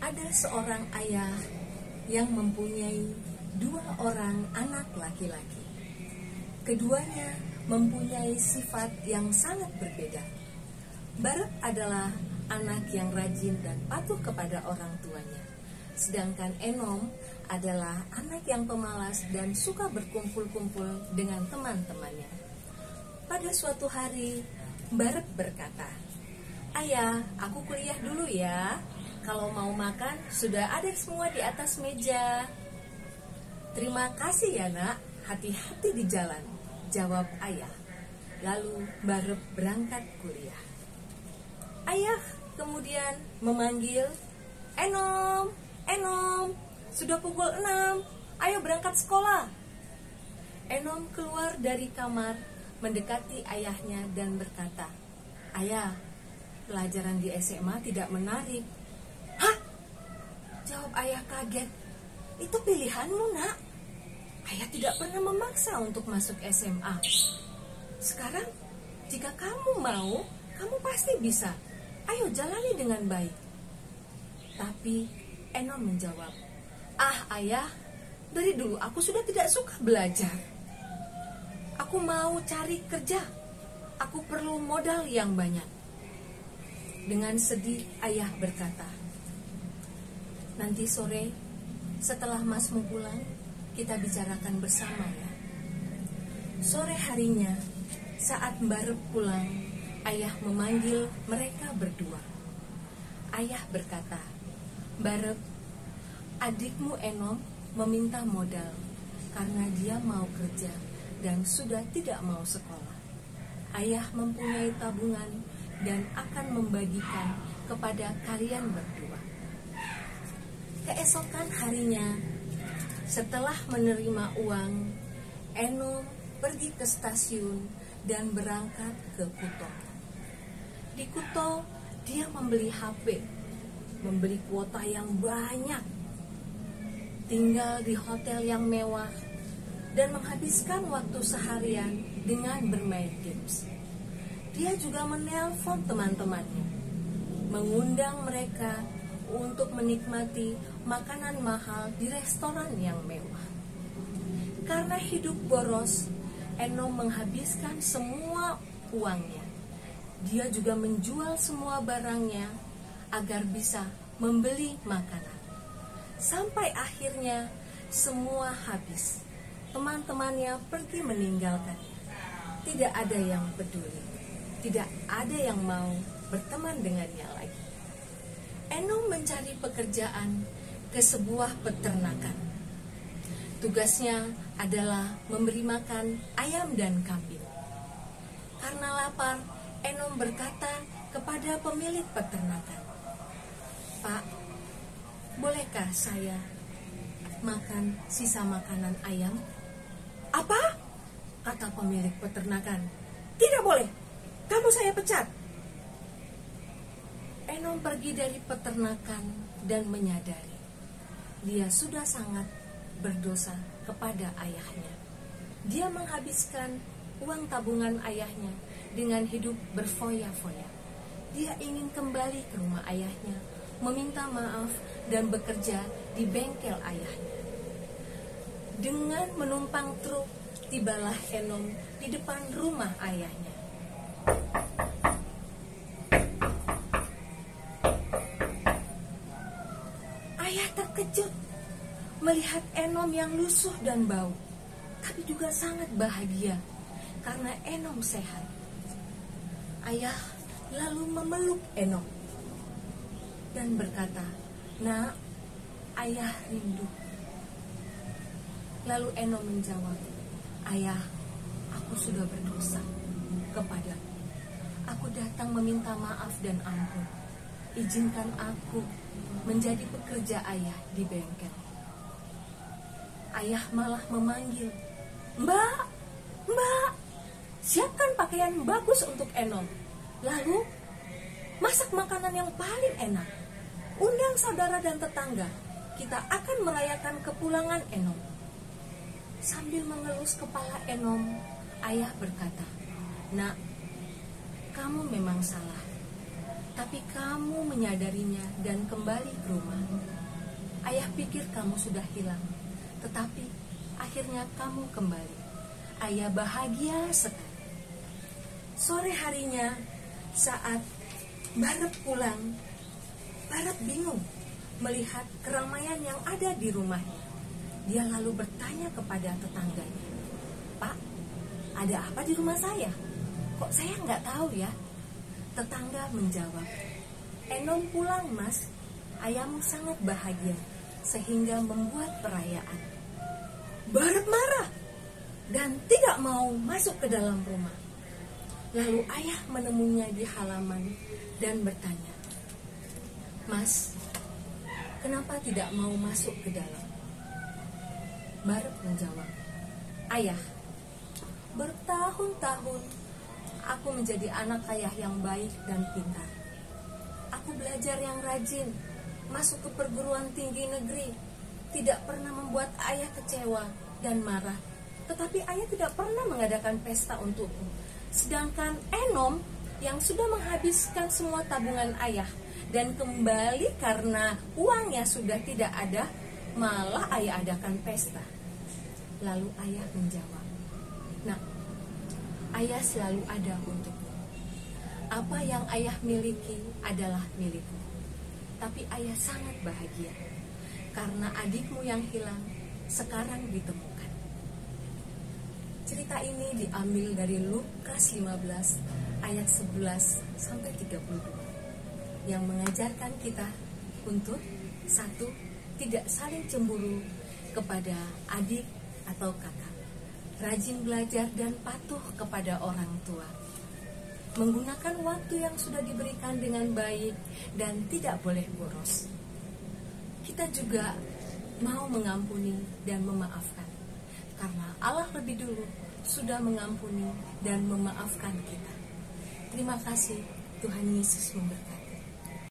Ada seorang ayah yang mempunyai dua orang anak laki-laki. Keduanya mempunyai sifat yang sangat berbeda. Barat adalah anak yang rajin dan patuh kepada orang tuanya. Sedangkan Enom adalah anak yang pemalas dan suka berkumpul-kumpul dengan teman-temannya. Pada suatu hari, Barat berkata, "Ayah, aku kuliah dulu ya. Kalau mau makan, sudah ada semua di atas meja." "Terima kasih ya nak, hati-hati di jalan," jawab ayah. Lalu Barat berangkat kuliah. Ayah kemudian memanggil, "Enom, Enom, sudah pukul 6, ayo berangkat sekolah." Enom keluar dari kamar, mendekati ayahnya dan berkata, "Ayah, pelajaran di SMA tidak menarik." "Hah?" jawab ayah kaget. "Itu pilihanmu nak. Ayah tidak pernah memaksa untuk masuk SMA. Sekarang, jika kamu mau, kamu pasti bisa. Ayo jalani dengan baik." Tapi Enom menjawab, "Ah ayah, dari dulu aku sudah tidak suka belajar. Aku mau cari kerja. Aku perlu modal yang banyak." Dengan sedih ayah berkata, "Nanti sore setelah masmu pulang, kita bicarakan bersama ya." Sore harinya, saat Barat pulang, ayah memanggil mereka berdua. Ayah berkata, "Barat, adikmu Enom meminta modal karena dia mau kerja dan sudah tidak mau sekolah. Ayah mempunyai tabungan dan akan membagikan kepada kalian berdua." Keesokan harinya, setelah menerima uang, Enom pergi ke stasiun dan berangkat ke Kuto. Di Kuto, dia membeli HP, membeli kuota yang banyak, tinggal di hotel yang mewah, dan menghabiskan waktu seharian dengan bermain games. Dia juga menelpon teman-temannya, mengundang mereka untuk menikmati makanan mahal di restoran yang mewah. Karena hidup boros, Enom menghabiskan semua uangnya. Dia juga menjual semua barangnya agar bisa membeli makanan. Sampai akhirnya semua habis. Teman-temannya pergi meninggalkannya. Tidak ada yang peduli. Tidak ada yang mau berteman dengannya lagi. Enom mencari pekerjaan ke sebuah peternakan. Tugasnya adalah memberi makan ayam dan kambing. Karena lapar, Enom berkata kepada pemilik peternakan, "Pak, bolehkah saya makan sisa makanan ayam?" "Apa?" kata pemilik peternakan. "Tidak boleh, kamu saya pecat." Enom pergi dari peternakan dan menyadari dia sudah sangat berdosa kepada ayahnya. Dia menghabiskan uang tabungan ayahnya dengan hidup berfoya-foya. Dia ingin kembali ke rumah ayahnya, meminta maaf dan bekerja di bengkel ayahnya. Dengan menumpang truk, tibalah Enom di depan rumah ayahnya. Ayah terkejut melihat Enom yang lusuh dan bau, tapi juga sangat bahagia karena Enom sehat. Ayah lalu memeluk Enom dan berkata, "Nak, ayah rindu." Lalu Enom menjawab, "Ayah, aku sudah berdosa kepadamu. Aku datang meminta maaf dan ampun. Izinkan aku menjadi pekerja ayah di bengkel." Ayah malah memanggil, "Mbak, Mbak, siapkan pakaian bagus untuk Enom. Lalu, masak makanan yang paling enak. Undang saudara dan tetangga. Kita akan merayakan kepulangan Enom." Sambil mengelus kepala Enom, ayah berkata, "Nak, kamu memang salah. tapi kamu menyadarinya dan kembali ke rumah. Ayah pikir kamu sudah hilang, tetapi akhirnya kamu kembali. Ayah bahagia sekali. Sore harinya, saat Barep pulang, Barep bingung melihat keramaian yang ada di rumahnya. Dia lalu bertanya kepada tetangganya, "Pak, ada apa di rumah saya? Kok saya nggak tahu ya?" Tetangga menjawab, "Enom pulang, Mas. Ayahmu sangat bahagia sehingga membuat perayaan." Barep marah dan tidak mau masuk ke dalam rumah. Lalu ayah menemuinya di halaman dan bertanya, "Mas, kenapa tidak mau masuk ke dalam?" Barep menjawab, "Ayah, bertahun-tahun aku menjadi anak ayah yang baik dan pintar. Aku belajar yang rajin, masuk ke perguruan tinggi negeri, tidak pernah membuat ayah kecewa dan marah. Tetapi ayah tidak pernah mengadakan pesta untukku. Sedangkan Enom yang sudah menghabiskan semua tabungan ayah dan kembali karena uangnya sudah tidak ada, malah ayah adakan pesta." Lalu ayah menjawab, "Nak, ayah selalu ada untukmu. Apa yang ayah miliki adalah milikmu. Tapi ayah sangat bahagia karena adikmu yang hilang sekarang ditemukan." Cerita ini diambil dari Lukas 15 ayat 11 sampai 32 yang mengajarkan kita untuk satu, tidak saling cemburu kepada adik atau kakak, rajin belajar dan patuh kepada orang tua, menggunakan waktu yang sudah diberikan dengan baik dan tidak boleh boros. Kita juga mau mengampuni dan memaafkan, karena Allah lebih dulu sudah mengampuni dan memaafkan kita. Terima kasih, Tuhan Yesus memberkati.